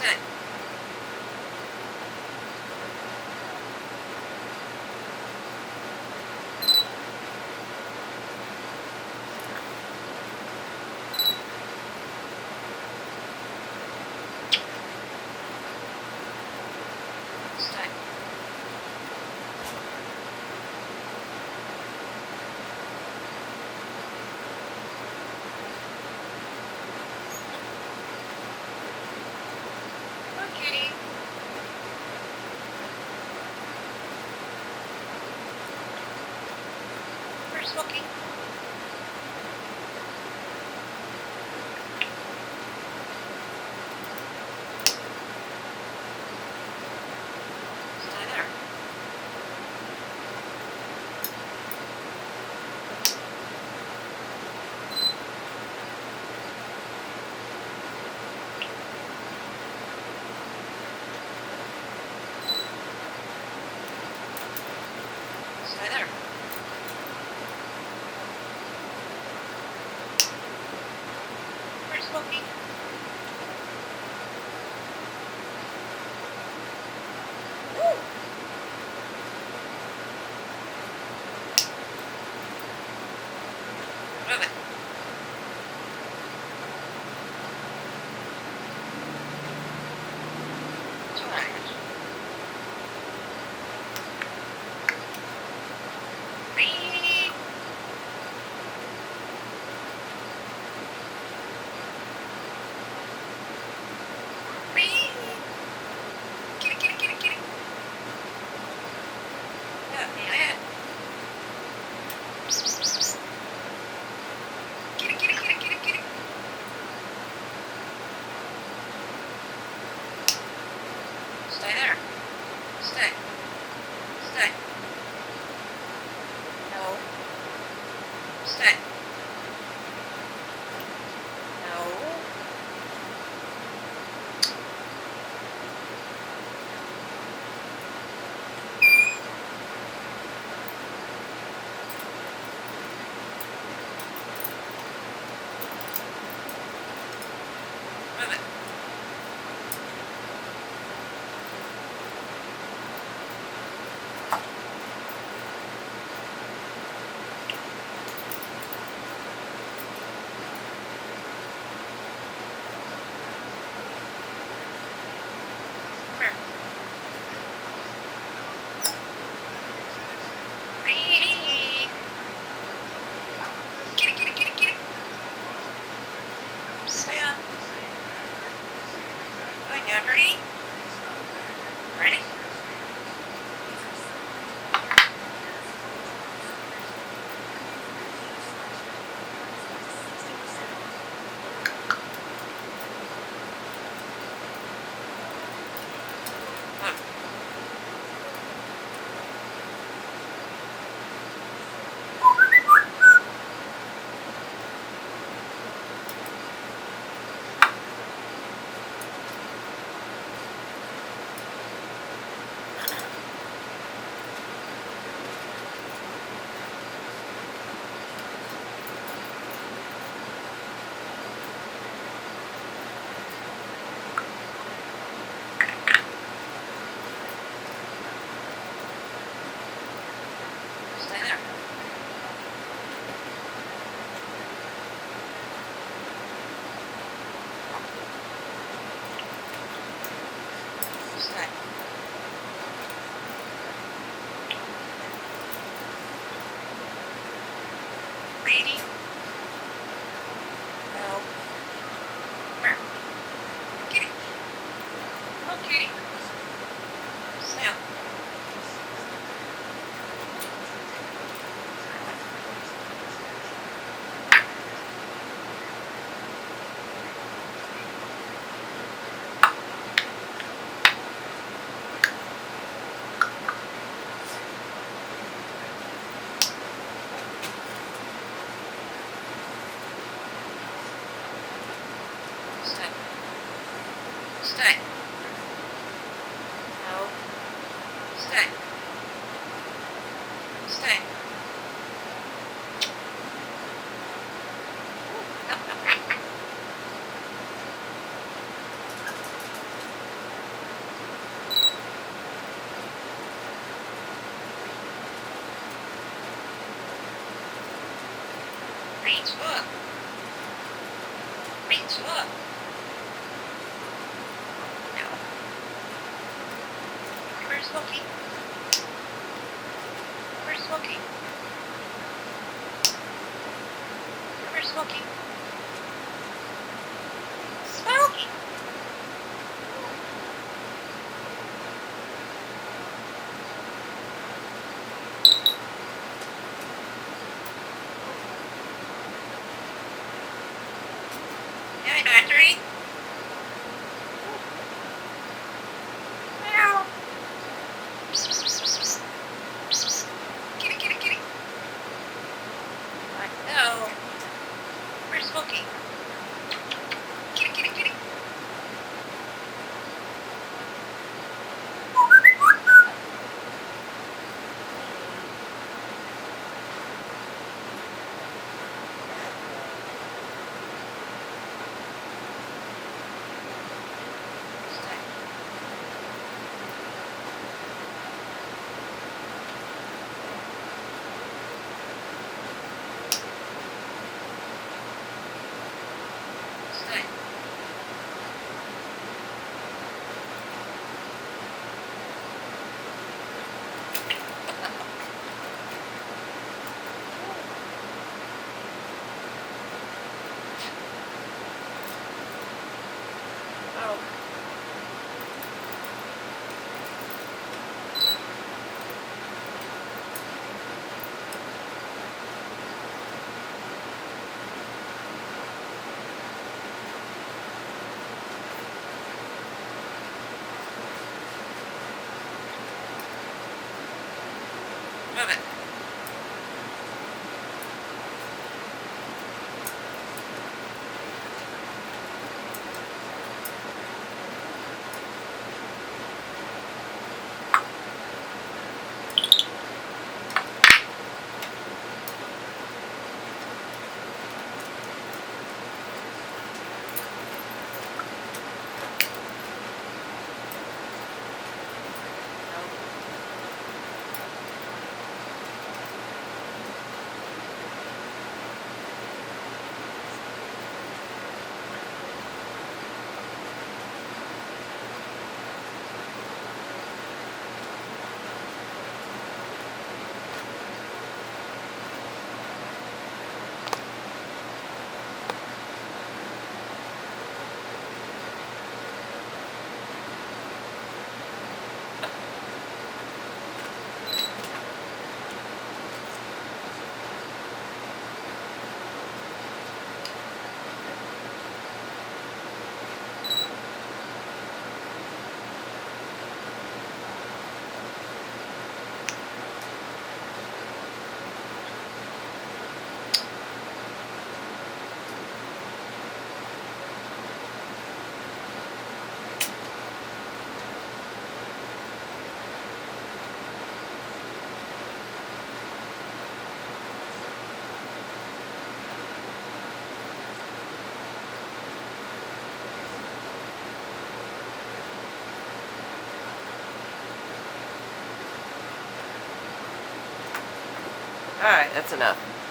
Stay. Stay. Come on, cutie. Where's Smokey? Stay there. Stay there. Where's Smokey? Woo! Move it. It's all right. Beep. Beep. Kitty, kitty, kitty, kitty. Yeah, yeah. Psst, psst, psst, psst. Kitty, kitty, kitty, kitty, kitty. Stay there. Stay. Stay. No. Stay. No. Move it. Come here. Beep. Kitty, kitty, kitty, kitty. Stay up. Going down. Ready? Ready? Come. Stay there. Stay. Ready? No. Come here. Kitty. Come on, kitty. Stay up. Stay. Stay. No. Stay. Stay. Reach up. Reach up. No. Where's Smokey? Where's Smokey? Where's Smokey? Smokey! Hi, Battery. Meow. Kitty, kitty, kitty. No. Where's Smokey? Kitty, kitty, kitty. Stay. Oh. Move it. Alright, that's enough.